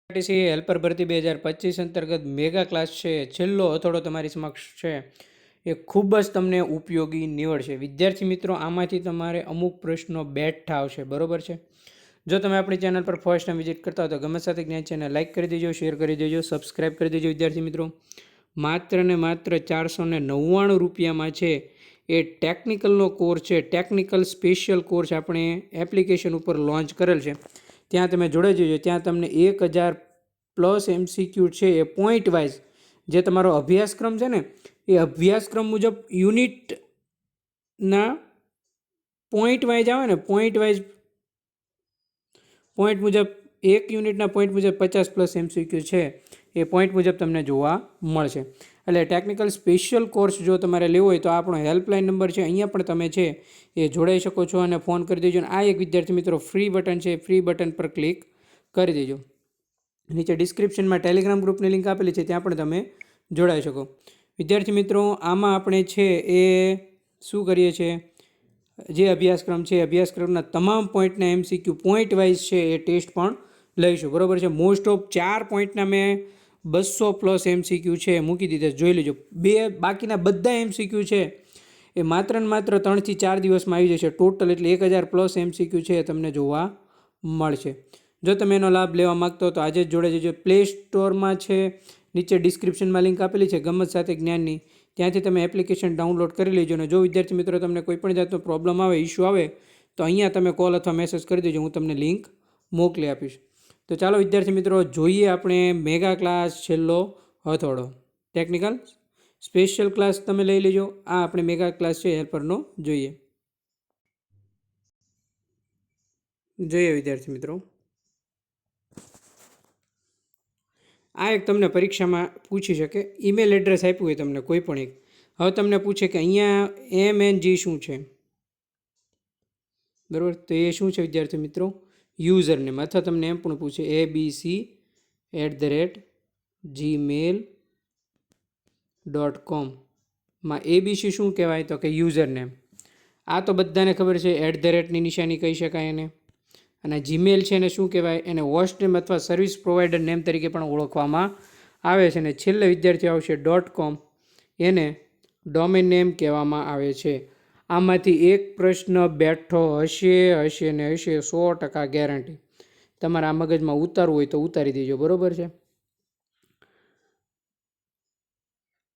RTC helper ભરતી 2025 અંતર્ગત mega class છે, છેલ્લો હથોડો તમારી સમક્ષ છે. એ ખૂબ જ તમને ઉપયોગી નીવડશે. વિદ્યાર્થી મિત્રો, આમાંથી તમારે અમુક પ્રશ્નો બેઠ આવશે, બરોબર છે. જો તમે આપણી ચેનલ પર ફર્સ્ટ ટાઈમ વિઝિટ કરતા હો તો ગમે સાથે જ્ઞાન ચેનલ લાઇક કરી દેજો, શેર કરી દેજો, સબસ્ક્રાઇબ કરી દેજો. વિદ્યાર્થી મિત્રો, માત્ર ને માત્ર 499 રૂપિયામાં છે એ ટેકનિકલનો કોર્સ છે. ટેકનિકલ સ્પેશિયલ કોર્સ આપણે એપ્લિકેશન ઉપર લોન્ચ કરેલ છે. ત્યાં તમે જોડાઈ જજો. ત્યાં તમને 1000+ MCQ છે એ પોઈન્ટ વાઇઝ, જે તમારો અભ્યાસક્રમ છે ને એ અભ્યાસક્રમ મુજબ યુનિટના પોઈન્ટ વાઇઝ આવે ને, પોઈન્ટ મુજબ એક યુનિટના પોઈન્ટ મુજબ 50+ MCQ છે એ પોઈન્ટ મુજબ તમને જોવા મળશે. એટલે ટેકનિકલ સ્પેશિયલ કોર્સ જો તમારે લેવો હોય તો આપણો હેલ્પલાઇન નંબર છે, અહીંયા પણ તમે છે એ જોડાઈ શકો છો અને ફોન કરી દેજો. અને આ એક વિદ્યાર્થી મિત્રો ફ્રી બટન છે, ફ્રી બટન પર ક્લિક કરી દેજો. નીચે ડિસ્ક્રિપ્શનમાં ટેલિગ્રામ ગ્રુપની લિંક આપેલી છે, ત્યાં પણ તમે જોડાઈ શકો. વિદ્યાર્થી મિત્રો, આમાં આપણે છે એ શું કરીએ છીએ, જે અભ્યાસક્રમ છે અભ્યાસક્રમના તમામ પોઈન્ટના MCQ પોઈન્ટ વાઇઝ છે એ ટેસ્ટ પણ લઈશું, બરાબર છે. મોસ્ટ ઓફ 4 પોઈન્ટના મેં 200+ MCQ છે મૂકી દીધા, જોઈ લેજો. બાકીના બધા MCQ છે એ માત્ર ને માત્ર 3 થી 4 દિવસમાં આવી જશે ટોટલ. એટલે 1000+ MCQ છે એ તમને જોવા મળશે. જો તમે એનો લાભ લેવા માગતો હો તો આજે જ જોડાઈ જજો. પ્લે સ્ટોરમાં છે, નીચે ડિસ્ક્રિપ્શનમાં લિંક આપેલી છે ગમત સાથે જ્ઞાનની, ત્યાંથી તમે એપ્લિકેશન ડાઉનલોડ કરી લેજો. અને જો વિદ્યાર્થી મિત્રો તમને કોઈ પણ જાતનો પ્રોબ્લેમ આવે, ઇસ્યુ આવે તો અહીંયા તમે કોલ અથવા મેસેજ કરી દેજો, હું તમને લિંક મોકલી આપીશ. તો ચાલો વિદ્યાર્થી મિત્રો, જોઈએ આપણે મેગા ક્લાસ છેલ્લો હથોડો. ટેકનિકલ સ્પેશિયલ ક્લાસ તમે લઈ લેજો. આ આપણે મેગા ક્લાસ છે હેલ્પરનો જોઈએ વિદ્યાર્થી મિત્રો. આ એક તમને પરીક્ષામાં પૂછી શકે. ઈમેલ એડ્રેસ આપ્યું હોય તમને કોઈ પણ એક. હવે તમને પૂછે કે અહીંયા MNG શું છે, બરાબર. તો એ શું છે વિદ્યાર્થી મિત્રો? યુઝરનેમ. અથવા તમને એમ પણ પૂછે abc@gmail.com માં ABC શું કહેવાય? તો કે યુઝરનેમ. આ તો બધાને ખબર છે, @ નિશાની કહી શકાય એને. અને જીમેલ છે એને શું કહેવાય? એને હોસ્ટ નેમ અથવા સર્વિસ પ્રોવાઈડર નેમ તરીકે પણ ઓળખવામાં આવે છે. અને છેલ્લે વિદ્યાર્થી આવશે .com, એને ડોમેન નેમ કહેવામાં આવે છે. આમાંથી એક પ્રશ્ન બેઠો હશે ને હશે, 100% ગેરંટી. તમારા આ મગજમાં ઉતારવું હોય તો ઉતારી દેજો, બરાબર છે.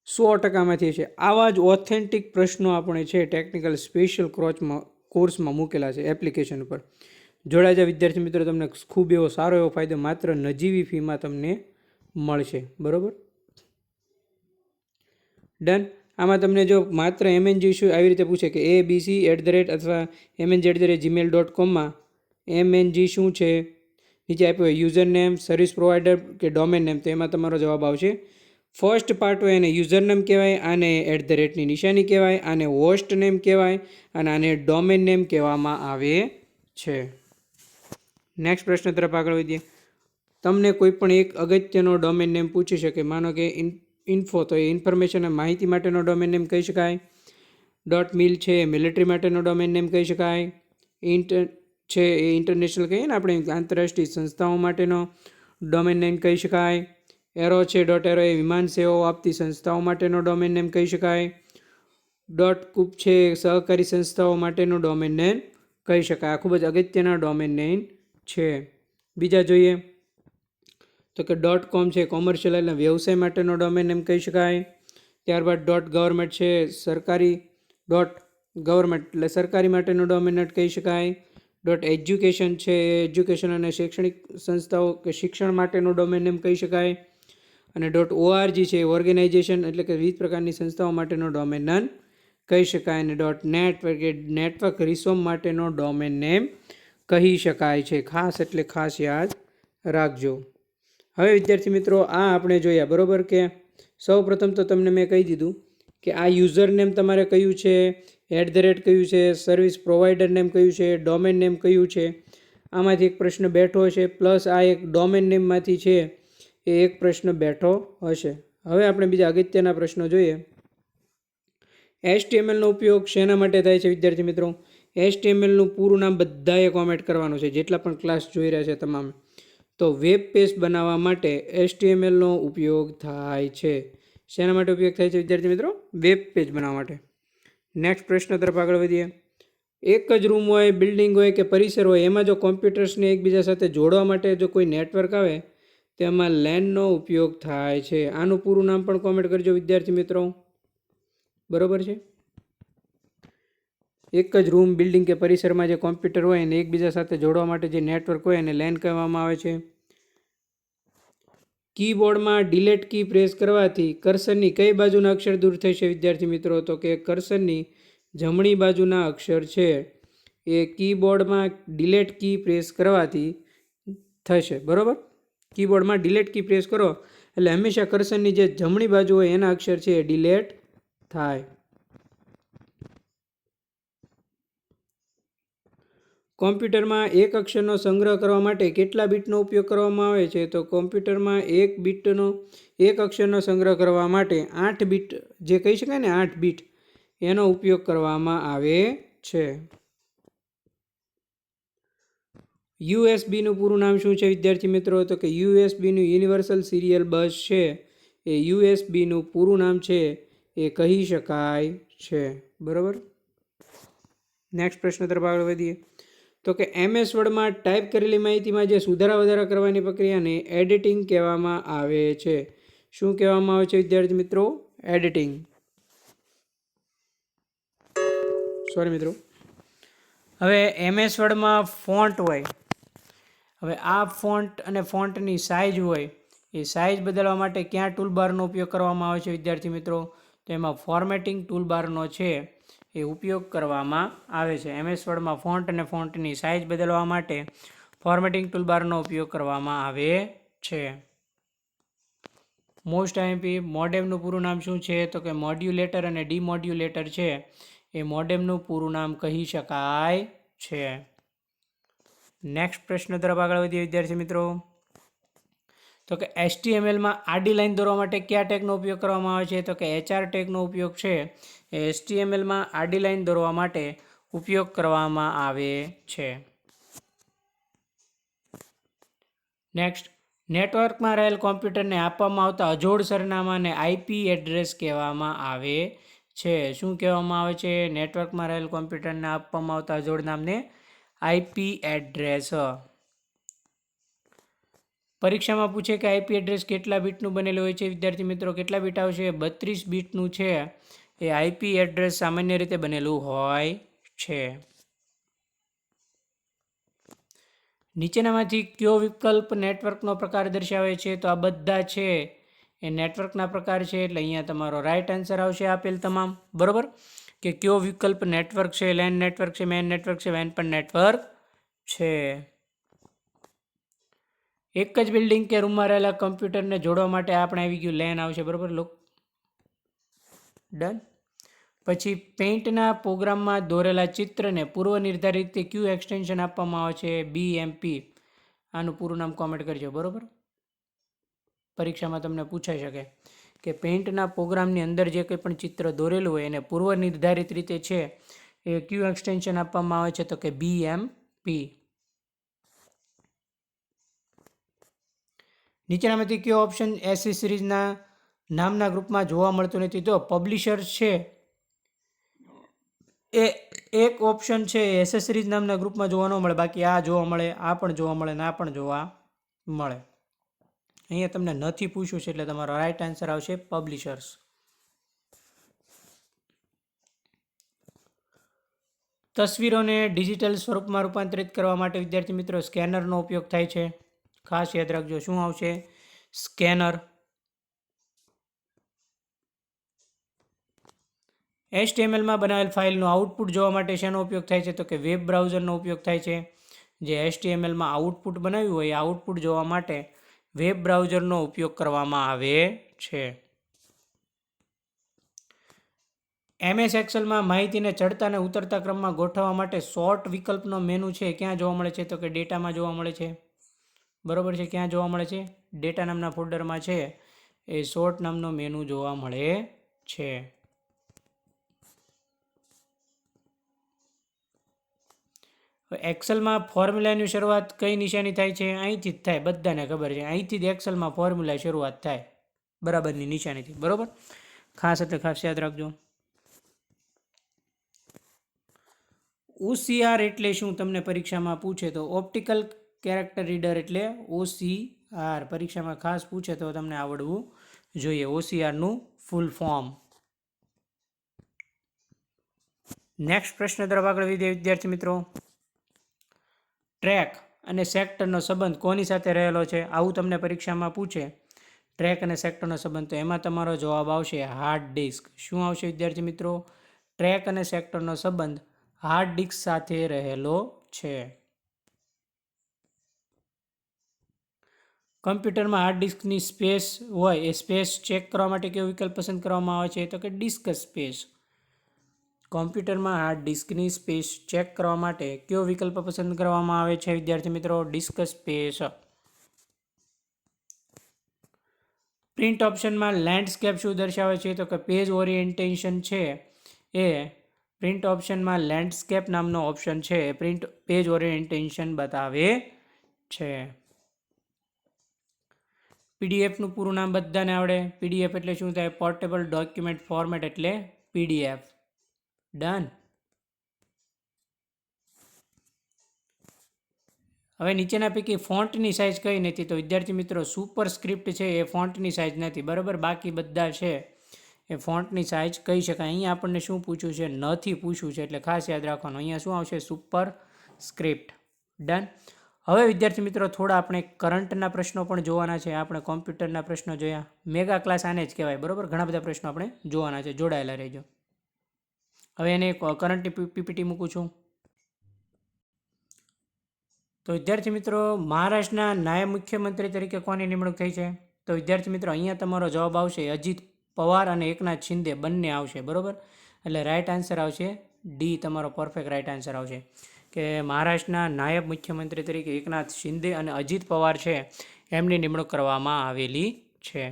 100%માંથી હશે. આવા જ ઓથેન્ટિક પ્રશ્નો આપણે છે ટેકનિકલ સ્પેશિયલ કોર્સમાં મૂકેલા છે એપ્લિકેશન ઉપર. જોડાઈ જાય વિદ્યાર્થી મિત્રો, તમને ખૂબ એવો સારો એવો ફાયદો માત્ર નજીવી ફીમાં તમને મળશે, બરાબર. ડન. આમાં તમને જો માત્ર MNG શું આવી રીતે પૂછે કે abc@ અથવા mng@gmail.com MNG શું છે, નીચે આપ્યું હોય યુઝર નેમ, સર્વિસ પ્રોવાઈડર કે ડોમેન નેમ, તો એમાં તમારો જવાબ આવશે ફર્સ્ટ પાર્ટ હોય એને યુઝર નેમ કહેવાય, આને @ નિશાની કહેવાય, આને હોસ્ટ નેમ કહેવાય અને આને ડોમેન નેમ કહેવામાં આવે છે. નેક્સ્ટ પ્રશ્ન તરફ આગળ વધીએ. તમને કોઈ પણ એક અગત્યનો ડોમેન નેમ પૂછી શકે. માનો કે ઇન્ફો, તો એ ઇન્ફોર્મેશન અને માહિતી માટેનો ડોમેન નેમ કહી શકાય. .mil છે એ મિલિટરી માટેનો ડોમેન નેમ કહી શકાય. છે એ ઇન્ટરનેશનલ કહીએ ને આપણે, આંતરરાષ્ટ્રીય સંસ્થાઓ માટેનો ડોમેન નેમ કહી શકાય. એરો છે .aero એ વિમાન સેવાઓ આપતી સંસ્થાઓ માટેનો ડોમેન નેમ કહી શકાય. .kub છે સહકારી સંસ્થાઓ માટેનો ડોમેન નેમ કહી શકાય. આ ખૂબ જ અગત્યના ડોમેન નેમ છે. બીજા જોઈએ તો કે .com છે કોમર્શિયલ એટલે વ્યવસાય માટેનો ડોમેન નેમ કહી શકાય. ત્યારબાદ .government છે સરકારી, .government એટલે સરકારી માટેનો ડોમેન નેમ કહી શકાય. .education છે એજ્યુકેશન અને શૈક્ષણિક સંસ્થાઓ કે શિક્ષણ માટેનો ડોમેન નેમ કહી શકાય. અને .org છે ઓર્ગેનાઇઝેશન એટલે કે વિવિધ પ્રકારની સંસ્થાઓ માટેનો ડોમેન નેમ કહી શકાય. અને .net કે નેટવર્ક રિસોર્સ માટેનો ડોમેન નેમ કહી શકાય છે. ખાસ એટલે ખાસ યાદ રાખજો. હવે વિદ્યાર્થી મિત્રો, આ આપણે જોયા, બરાબર. કે સૌ પ્રથમ તો તમને મેં કહી દીધું કે આ યુઝર નેમ તમારે કયું છે, @ કયું છે, સર્વિસ પ્રોવાઈડર નેમ કયું છે, ડોમેન નેમ કયું છે. આમાંથી એક પ્રશ્ન બેઠો હશે, પ્લસ આ એક ડોમેન નેમમાંથી છે એ એક પ્રશ્ન બેઠો હશે. હવે આપણે બીજા અગત્યના પ્રશ્નો જોઈએ. HTMLનો ઉપયોગ શેના માટે થાય છે વિદ્યાર્થી મિત્રો? HTMLનું પૂરું નામ બધાએ કોમેન્ટ કરવાનું છે, જેટલા પણ ક્લાસ જોઈ રહ્યા છે તમામ. તો તો વેબ પેજ બનાવવા માટે HTMLનો ઉપયોગ થાય છે. શેના માટે ઉપયોગ થાય છે વિદ્યાર્થી મિત્રો? વેબ પેજ બનાવવા માટે. નેક્સ્ટ પ્રશ્ન તરફ આગળ વધીએ. એક જ રૂમ હોય, બિલ્ડિંગ હોય કે પરિસર હોય, એમાં જો કોમ્પ્યુટર્સને એકબીજા સાથે જોડવા માટે જો કોઈ નેટવર્ક આવે તેમાં લેનનો ઉપયોગ થાય છે. આનું પૂરું નામ પણ કોમેન્ટ કરજો વિદ્યાર્થી મિત્રો. બરોબર છે? એક જ રૂમ, બિલ્ડિંગ કે પરિસરમાં જે કોમ્પ્યુટર હોય એને એકબીજા સાથે જોડવા માટે જે નેટવર્ક હોય એને લેન કહેવામાં આવે છે. કીબોર્ડમાં ડિલેટ કી પ્રેસ કરવાથી કર્સરની કઈ બાજુના અક્ષર દૂર થશે વિદ્યાર્થી મિત્રો? તો કે કર્સરની જમણી બાજુના અક્ષર છે એ કીબોર્ડમાં ડિલેટ કી પ્રેસ કરવાથી થશે. બરાબર? કીબોર્ડમાં ડિલેટ કી પ્રેસ કરો એટલે હંમેશા કર્સરની જે જમણી બાજુ હોય એના અક્ષર છે એ ડિલેટ થાય. કોમ્પ્યુટરમાં એક અક્ષરનો સંગ્રહ કરવા માટે કેટલા બીટનો ઉપયોગ કરવામાં આવે છે? તો કોમ્પ્યુટરમાં એક અક્ષરનો સંગ્રહ કરવા માટે 8 બીટ, જે કહી શકાય ને 8 બીટ, એનો ઉપયોગ કરવામાં આવે છે. યુએસબીનું પૂરું નામ શું છે વિદ્યાર્થી મિત્રો? તો કે યુએસબીનું યુનિવર્સલ સિરિયલ બસ છે એ યુએસબીનું પૂરું નામ છે એ કહી શકાય છે. બરાબર? નેક્સ્ટ પ્રશ્ન તરફ આગળ વધીએ. તો કે MS વર્ડમાં ટાઈપ કરેલી માહિતીમાં જે સુધારા વધારા કરવાની પ્રક્રિયાને એડિટિંગ કહેવામાં આવે છે. શું કહેવામાં આવે છે વિદ્યાર્થી મિત્રો? એડિટિંગ. સોરી મિત્રો. હવે MS વર્ડમાં ફોન્ટ હોય. હવે આ ફોન્ટ અને ફોન્ટની સાઇઝ હોય, એ સાઇઝ બદલવા માટે ક્યાં ટૂલબારનો ઉપયોગ કરવામાં આવે છે વિદ્યાર્થી મિત્રો? તો એમાં ફોર્મેટિંગ ટૂલબારનો છે એ ઉપયોગ કરવામાં આવે છે. MS વર્ડમાં ફોન્ટ અને ફોન્ટની સાઇઝ બદલવા માટે ફોર્મેટિંગ ટૂલબારનો ઉપયોગ કરવામાં આવે છે. મોસ્ટ આઈએમપી મોડેમનું પૂરું નામ શું છે? તો કે મોડ્યુલેટર અને ડીમોડ્યુલેટર છે એ મોડેમનું પૂરું નામ કહી શકાય છે. નેક્સ્ટ પ્રશ્ન તરફ આગળ વધીએ વિદ્યાર્થી મિત્રો. તો કે HTMLમાં આડી લાઈન દોરવા માટે કયા ટેગનો ઉપયોગ કરવામાં આવે છે? તો કે HR ટેગનો ઉપયોગ છે એ HTMLમાં આડી લાઈન દોરવા માટે ઉપયોગ કરવામાં આવે છે. નેક્સ્ટ, નેટવર્કમાં રહેલ કોમ્પ્યુટરને આપવામાં આવતા અજોડ સરનામાને IP એડ્રેસ કહેવામાં આવે છે. શું કહેવામાં આવે છે? નેટવર્કમાં રહેલ કોમ્પ્યુટરને આપવામાં આવતા અજોડ નામને IP એડ્રેસ. પરીક્ષામાં પૂછે કે IP એડ્રેસ કેટલા બીટનું બનેલું હોય છે વિદ્યાર્થી મિત્રો? કેટલા બીટ આવશે? 32 બીટનું છે એ IP એડ્રેસ સામાન્ય રીતે બનેલું હોય છે. નીચેનામાંથી કયો વિકલ્પ નેટવર્કનો પ્રકાર દર્શાવે છે? તો આ બધા છે એ નેટવર્કના પ્રકાર છે, એટલે અહીંયા તમારો રાઈટ આન્સર આવશે આપેલ તમામ. બરોબર? કે કયો વિકલ્પ નેટવર્ક છે? લેન નેટવર્ક છે, મેન નેટવર્ક છે, વેન પણ નેટવર્ક છે. એક જ બિલ્ડિંગ કે રૂમમાં રહેલા કમ્પ્યુટરને જોડવા માટે આપણે આવી ગયું લેન આવશે. બરોબર? Look done. પછી પેઇન્ટના પ્રોગ્રામમાં દોરેલા ચિત્રને પૂર્વ નિર્ધારિત રીતે ક્યુ એક્સટેન્શન આપવામાં આવે છે? BMP. આનું પૂરું નામ કોમેન્ટ કરજો. બરોબર? પરીક્ષામાં તમને પૂછાઈ શકે કે પેઇન્ટના પ્રોગ્રામની અંદર જે કંઈ પણ ચિત્ર દોરેલું હોય એને પૂર્વ નિર્ધારિત રીતે છે એ ક્યુ એક્સટેન્શન આપવામાં આવે છે? તો કે BMP. નીચેનામાંથી કયો ઓપ્શન એસેસરીઝના નામના ગ્રુપમાં જોવા મળતું નથી? તો પબ્લિશર્સ છે એ એક ઓપ્શન છે એસેસરીઝ નામના ગ્રુપમાં જોવા ન મળે, બાકી આ જોવા મળે, આ પણ જોવા મળે ને આ પણ જોવા મળે. અહીંયા તમને નથી પૂછ્યું છે એટલે તમારો રાઈટ આન્સર આવશે પબ્લિશર્સ. તસવીરોને ડિજિટલ સ્વરૂપમાં રૂપાંતરિત કરવા માટે વિદ્યાર્થી મિત્રો સ્કેનરનો ઉપયોગ થાય છે. ખાસ યાદ રાખજો. શું આવશે? સ્કેનર. HTMLમાં બનાવેલ ફાઇલનું આઉટપુટ જોવા માટે શેનો ઉપયોગ થાય છે? તો કે વેબ બ્રાઉઝરનો ઉપયોગ થાય છે. જે HTMLમાં આઉટપુટ બનાવ્યું હોય એ આઉટપુટ જોવા માટે વેબ બ્રાઉઝરનો ઉપયોગ કરવામાં આવે છે. MS એક્સેલમાં માહિતીને ચડતા અને ઉતરતા ક્રમમાં ગોઠવવા માટે શોર્ટ વિકલ્પનો મેનુ છે ક્યાં જોવા મળે છે? તો કે ડેટામાં જોવા મળે છે. બરોબર છે? ક્યાં જોવા મળે છે? ડેટા નામના ફોલ્ડરમાં છે એ શોર્ટ નામનો મેનુ જોવા મળે છે. એક્સેલમાં ફોર્મ્યુલાની શરૂઆત કઈ નિશાની થાય છે? અહીંથી જ થાય, બધાને ખબર છે. અહીંથી જ એક્સેલમાં ફોર્મ્યુલા શરૂઆત થાય બરાબરની નિશાનીથી. બરાબર, ખાસ એટલે ખાસ યાદ રાખજો. OCR એટલે શું તમને પરીક્ષામાં પૂછે તો ઓપ્ટિકલ કેરેક્ટર રીડર એટલે OCR પરીક્ષામાં ખાસ પૂછે તો તમને આવડવું જોઈએ. OCRનું ફૂલ ફોર્મ. નેક્સ્ટ પ્રશ્ન તરફ આગળ વધીએ વિદ્યાર્થી મિત્રો. ટ્રેક અને સેક્ટરનો સંબંધ કોની સાથે રહેલો છે? આવું તમને પરીક્ષામાં પૂછે, ટ્રેક અને સેક્ટરનો સંબંધ, તો એમાં તમારો જવાબ આવશે હાર્ડ ડિસ્ક. શું આવશે વિદ્યાર્થી મિત્રો? ટ્રેક અને સેક્ટરનો સંબંધ હાર્ડ ડિસ્ક સાથે રહેલો છે. કમ્પ્યુટરમાં હાર્ડ ડિસ્કની સ્પેસ હોય એ સ્પેસ ચેક કરવા માટે કયો વિકલ્પ પસંદ કરવામાં આવે છે? તો કે ડિસ્ક સ્પેસ. કોમ્પ્યુટરમાં હાર્ડ ડિસ્કની સ્પેસ ચેક કરવા માટે કયો વિકલ્પ પસંદ કરવામાં આવે છે વિદ્યાર્થી મિત્રો? Disk space. પ્રિન્ટ ઓપ્શનમાં લેન્ડસ્કેપ શું દર્શાવે છે? તો કે પેજ ઓરિએન્ટેશન છે એ પ્રિન્ટ ઓપ્શનમાં લેન્ડસ્કેપ નામનો ઓપ્શન છે એ પેજ ઓરિએન્ટેશન બતાવે છે. પીડીએફનું પૂરું નામ બધાને આવડે? પીડીએફ એટલે શું થાય? પોર્ટેબલ ડોક્યુમેન્ટ ફોર્મેટ એટલે પીડીએફ. ડન. હવે નીચેના પૈકી ફોન્ટની સાઇઝ કઈ નથી? તો વિદ્યાર્થી મિત્રો સુપરસ્ક્રિપ્ટ છે એ ફોન્ટની સાઇઝ નથી. બરાબર, બાકી બધા છે એ ફોન્ટની સાઇઝ કહી શકાય. અહીંયા આપણને શું પૂછ્યું છે? નથી પૂછ્યું છે, એટલે ખાસ યાદ રાખવાનું. અહીંયા શું આવશે? સુપરસ્ક્રિપ્ટ. ડન. હવે વિદ્યાર્થી મિત્રો થોડા આપણે કરંટના પ્રશ્નો પણ જોવાના છે. આપણે કોમ્પ્યુટરના પ્રશ્નો જોયા, મેગા ક્લાસ આને જ કહેવાય. બરાબર, ઘણા બધા પ્રશ્નો આપણે જોવાના છે, જોડાયેલા રહેજો. હવે એને કરંટની પીપીટી મૂકું છું. તો વિદ્યાર્થી મિત્રો મહારાષ્ટ્રના નાયબ મુખ્યમંત્રી તરીકે કોની નિમણૂક થઈ છે? તો વિદ્યાર્થી મિત્રો અહીંયા તમારો જવાબ આવશે અજીત પવાર અને એકનાથ શિંદે બંને આવશે. બરાબર, એટલે રાઈટ આન્સર આવશે ડી. તમારો પરફેક્ટ રાઈટ આન્સર આવશે કે મહારાષ્ટ્રના નાયબ મુખ્યમંત્રી તરીકે એકનાથ શિંદે અને અજીત પવાર છે એમની નિમણૂક કરવામાં આવેલી છે.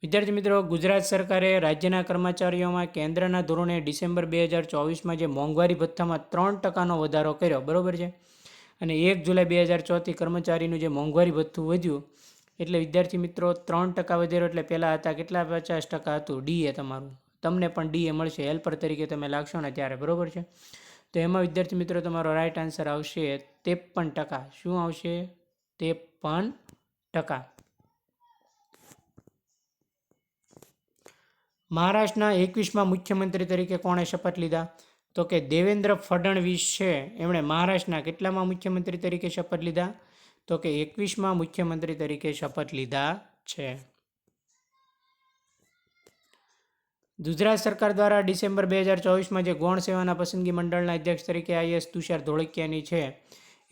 વિદ્યાર્થી મિત્રો ગુજરાત સરકારે રાજ્યના કર્મચારીઓમાં કેન્દ્રના ધોરણે ડિસેમ્બર 2024માં જે મોંઘવારી ભથ્થામાં 3% વધારો કર્યો. બરાબર છે, અને 1 જુલાઈ 2004થી કર્મચારીનું જે મોંઘવારી ભથ્થું વધ્યું એટલે વિદ્યાર્થી મિત્રો 3% વધેરો. એટલે પહેલાં હતા કેટલા? 50% હતું. ડીએ તમારું, તમને પણ ડીએ મળશે હેલ્પર તરીકે તમે લાગશો ને ત્યારે. બરાબર છે, તો એમાં વિદ્યાર્થી મિત્રો તમારો રાઈટ આન્સર આવશે 53%. શું આવશે? 53%. મહારાષ્ટ્રના 21મા મુખ્યમંત્રી તરીકે કોણે શપથ લીધા? તો કે દેવેન્દ્ર ફડણવીસ છે એમણે મહારાષ્ટ્રના કેટલામાં મુખ્યમંત્રી તરીકે શપથ લીધા? તો કે 21મા મુખ્યમંત્રી તરીકે શપથ લીધા છે. ગુજરાત સરકાર દ્વારા ડિસેમ્બર 2024માં જે ગૌણ સેવાના પસંદગી મંડળના અધ્યક્ષ તરીકે IAS તુષાર ધોળકિયાની છે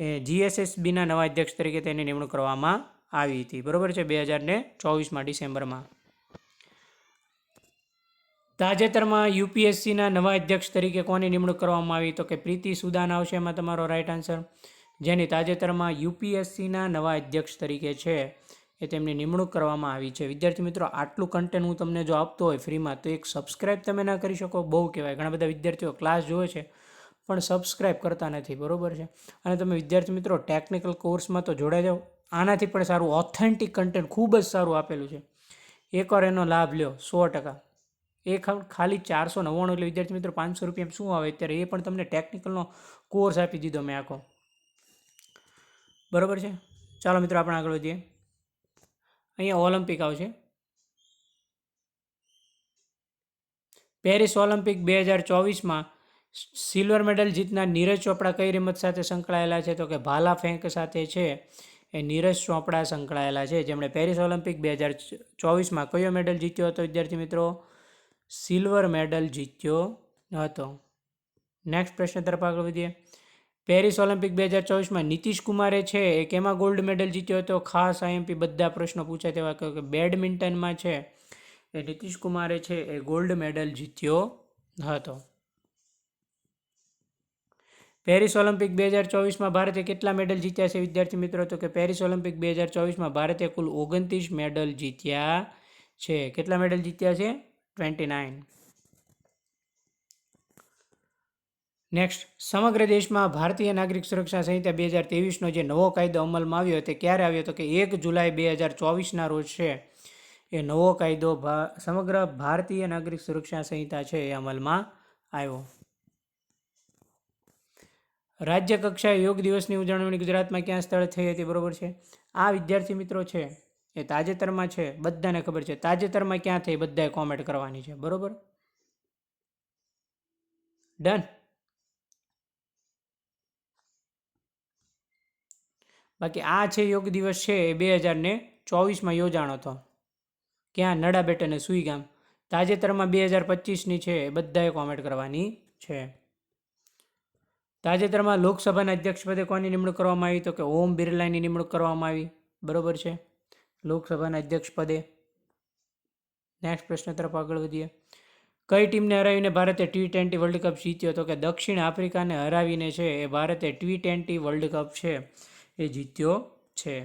એ GSSBના નવા અધ્યક્ષ તરીકે તેની નિમણૂક કરવામાં આવી હતી. બરાબર છે, 2024માં ડિસેમ્બરમાં. તાજેતરમાં UPSCના નવા અધ્યક્ષ તરીકે કોની નિમણૂક કરવામાં આવી? તો કે પ્રીતિ સુદાન આવશે એમાં તમારો રાઈટ આન્સર. જેની તાજેતરમાં UPSCના નવા અધ્યક્ષ તરીકે છે એ તેમની નિમણૂક કરવામાં આવી છે. વિદ્યાર્થી મિત્રો આટલું કન્ટેન્ટ હું તમને જો આપતો હોય ફ્રીમાં તો એક સબસ્ક્રાઈબ તમે ના કરી શકો, બહુ કહેવાય. ઘણા બધા વિદ્યાર્થીઓ ક્લાસ જોવે છે પણ સબસ્ક્રાઈબ કરતા નથી. બરાબર છે, અને તમે વિદ્યાર્થી મિત્રો ટેકનિકલ કોર્સમાં તો જોડાઈ જાઓ. આનાથી પણ સારું ઓથેન્ટિક કન્ટેન્ટ ખૂબ જ સારું આપેલું છે. એકવાર એનો લાભ લ્યો 100%. એ ખાલી 499 એટલે વિદ્યાર્થી મિત્રો 500 રૂપિયા શું આવે અત્યારે? એ પણ તમને ટેકનિકલનો કોર્સ આપી દીધો મેં આખો. બરાબર છે, ચાલો મિત્રો આપણે આગળ વધીએ. અહીંયા ઓલિમ્પિક આવશે. પેરિસ ઓલિમ્પિક 2024માં સિલ્વર મેડલ જીતનાર નીરજ ચોપડા કઈ રમત સાથે સંકળાયેલા છે? તો કે ભાલા ફેંક સાથે છે એ નીરજ ચોપડા સંકળાયેલા છે, જેમણે પેરિસ ઓલિમ્પિક 2024માં કયો મેડલ જીત્યો હતો વિદ્યાર્થી મિત્રો? સિલ્વર મેડલ જીત્યો હતો. નેક્સ્ટ પ્રશ્ન તરફ આગળ વધીએ. પેરિસ ઓલિમ્પિક 2024માં નીતિશ કુમારે છે એ કેમાં ગોલ્ડ મેડલ જીત્યો હતો? ખાસ IMP બધા પ્રશ્નો પૂછાય તેવા કહ્યું કે બેડમિન્ટનમાં છે એ નીતિશ કુમારે છે એ ગોલ્ડ મેડલ જીત્યો હતો. પેરિસ ઓલિમ્પિક 2024માં ભારતે કેટલા મેડલ જીત્યા છે વિદ્યાર્થી મિત્રો? તો કે પેરિસ ઓલિમ્પિક 2024માં ભારતે કુલ 29 મેડલ જીત્યા છે. કેટલા મેડલ જીત્યા છે? 29. નેક્સ્ટ, સમગ્ર દેશમાં ભારતીય નાગરિક સુરક્ષા સંહિતા 2023નો જે નવો કાયદો અમલમાં આવ્યો તે ક્યારે આવ્યો? તો કે 1 જુલાઈ 2024ના રોજ છે એ નવો કાયદો સમગ્ર ભારતીય નાગરિક સુરક્ષા સંહિતા છે એ અમલમાં આવ્યો. રાજ્ય કક્ષાએ યોગ દિવસની ઉજવણી ગુજરાતમાં ક્યાં સ્થળે થઈ હતી? બરોબર છે. આ વિદ્યાર્થી મિત્રો છે એ તાજેતરમાં છે, બધાને ખબર છે. તાજેતરમાં ક્યાં થઈ બધાએ કોમેન્ટ કરવાની છે. બરોબર, ડન. બાકી આ છે યોગ દિવસ છે એ 2024માં યોજાણો હતો. ક્યાં? નડા બેટ અને સુઈગામ. તાજેતરમાં 2025ની છે એ બધાએ કોમેન્ટ કરવાની છે. તાજેતરમાં લોકસભાના અધ્યક્ષપદે કોની નિમણૂક કરવામાં આવી? તો કે ઓમ બિરલાની નિમણૂક કરવામાં આવી. બરોબર છે, લોકસભાના અધ્યક્ષપદે. નેક્સ્ટ પ્રશ્ન તરફ આગળ વધીએ. કઈ ટીમને હરાવીને ભારતે T20 વર્લ્ડ કપ જીત્યો? તો કે દક્ષિણ આફ્રિકાને હરાવીને છે એ ભારતે T20 વર્લ્ડ કપ છે એ જીત્યો છે.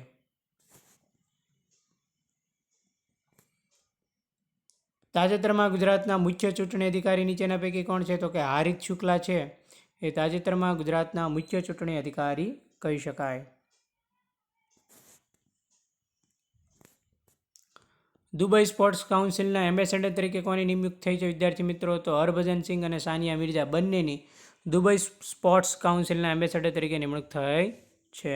તાજેતરમાં ગુજરાતના મુખ્ય ચૂંટણી અધિકારી નીચેના પૈકી કોણ છે? તો કે હારિત શુક્લા છે એ તાજેતરમાં ગુજરાતના મુખ્ય ચૂંટણી અધિકારી કહી શકાય. દુબઈ સ્પોર્ટ્સ કાઉન્સિલના એમ્બેસેડર તરીકે કોની નિમણૂક થઈ છે વિદ્યાર્થી મિત્રો? તો હરભજન સિંઘ અને સાનિયા મિર્ઝા બંનેની દુબઈ સ્પોર્ટ્સ કાઉન્સિલના એમ્બેસેડર તરીકે નિમણૂક થઈ છે.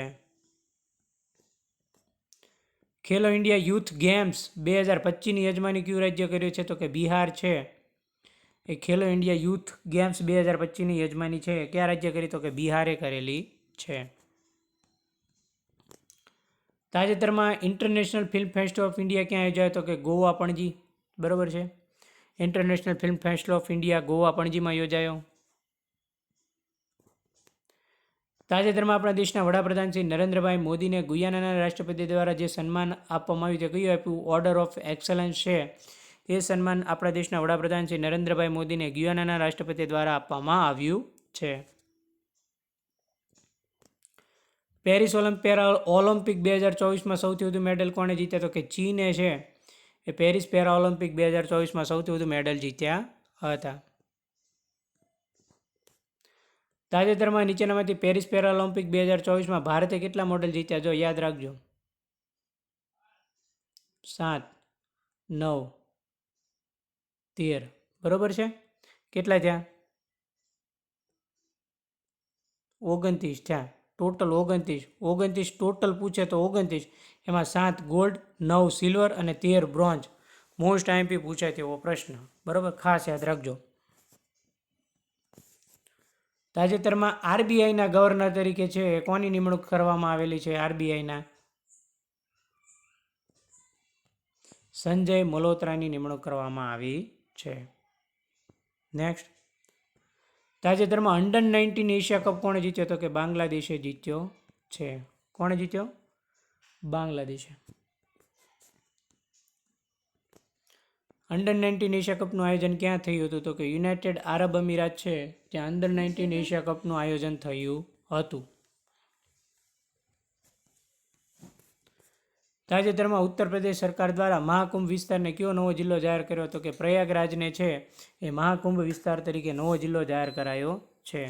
ખેલો ઇન્ડિયા યુથ ગેમ્સ 2025ની યજમાની કયું રાજ્ય કર્યું છે? તો કે બિહાર છે એ ખેલો ઇન્ડિયા યુથ ગેમ્સ 2025ની યજમાની છે કયા રાજ્ય કરી? તો કે બિહારે કરેલી છે. તાજેતરમાં international film festival of India ક્યાં યોજાયો? તો કે ગોવા પણજી. બરોબર છે, international film festival of India Goa પણજીમાં યોજાયો. તાજેતરમાં આપણા દેશના વડાપ્રધાન શ્રી નરેન્દ્રભાઈ મોદીને ગુયાનાના રાષ્ટ્રપતિ દ્વારા જે સન્માન આપવામાં આવ્યું છે કયું આપ્યું? ઓર્ડર ઓફ એક્સલન્સ છે એ સન્માન આપણા દેશના વડાપ્રધાન શ્રી નરેન્દ્રભાઈ મોદીને ગુયાનાના રાષ્ટ્રપતિ દ્વારા આપવામાં આવ્યું છે. પેરિસ ઓલિમ્પિક 2024માં સૌથી વધુ મેડલ કોણે જીત્યા? તો કે ચીને છે એ પેરિસ પેરા ઓલિમ્પિક 2024માં સૌથી વધુ મેડલ જીત્યા હતા. તાજેતરમાં નીચેનામાંથી પેરિસ પેરા ઓલિમ્પિક 2024માં ભારતે કેટલા મેડલ જીત્યા? જો યાદ રાખજો, 7, 9, 13. બરોબર છે. કેટલા થયા? 29 થયા. ટોટલ 29 ટોટલ પૂછે તો 29, એમાં 7 ગોલ્ડ, 9 સિલ્વર અને 13 બ્રોન્ઝ. મોસ્ટ આઈએમપી પૂછાય તેવો પ્રશ્ન. બરોબર, ખાસ યાદ રાખજો. તાજેતરમાં આરબીઆઈના ગવર્નર તરીકે છે કોની નિમણૂક કરવામાં આવેલી છે? આરબીઆઈના સંજય મલ્હોત્રાની નિમણૂક કરવામાં આવી છે. નેક્સ્ટ, તાજેતરમાં અંડર 19 એશિયા કપ કોણે જીત્યો? તો કે બાંગ્લાદેશે જીત્યો છે. કોણે જીત્યો? બાંગ્લાદેશે. અંડર 19 એશિયા કપનું આયોજન ક્યાં થયું હતું? તો કે યુનાઇટેડ આરબ અમીરાત છે ત્યાં અંડર 19 એશિયા કપનું આયોજન થયું હતું. તાજેતરમાં ઉત્તર પ્રદેશ સરકાર દ્વારા મહાકુંભ વિસ્તારને કયો નવો જિલ્લો જાહેર કર્યો? તો કે પ્રયાગરાજને છે એ મહાકુંભ વિસ્તાર તરીકે નવો જિલ્લો જાહેર કરાયો છે.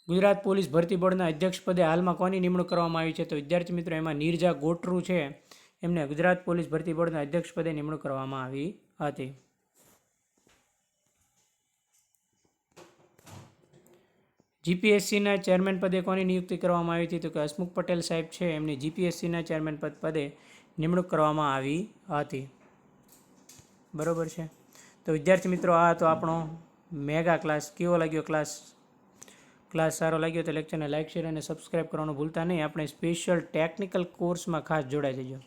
ગુજરાત પોલીસ ભરતી બોર્ડના અધ્યક્ષ પદે હાલમાં કોની નિમણૂક કરવામાં આવી છે? તો વિદ્યાર્થી મિત્રો એમાં નીરજા ગોટરુ છે એમને ગુજરાત પોલીસ ભરતી બોર્ડના અધ્યક્ષ પદે નિમણૂક કરવામાં આવી હતી. જીપીએસસીના ચેરમેન પદે કોની નિયુક્તિ કરવામાં આવી હતી? તો કે હસમુખ પટેલ સાહેબ છે એમની જીપીએસસીના ચેરમેન પદે નિમણૂક કરવામાં આવી હતી. બરોબર છે. તો વિદ્યાર્થી મિત્રો આ તો આપણો મેગા ક્લાસ. કેવો લાગ્યો ક્લાસ? સારો લાગ્યો તો લેક્ચરને લાઇક, શેર અને સબસ્ક્રાઈબ કરવાનું ભૂલતા નહીં. આપણે સ્પેશિયલ ટેકનિકલ કોર્સમાં ખાસ જોડાઈ જજો.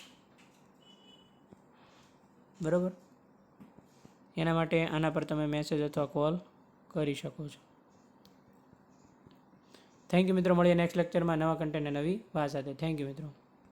બરાબર, એના માટે આના પર તમે મેસેજ અથવા કોલ કરી શકો છો. થેન્ક યુ મિત્રો. મળીએ નેક્સ્ટ લેક્ચરમાં નવા કન્ટેન્ટ અને નવી વાત સાથે. થેન્ક યુ મિત્રો.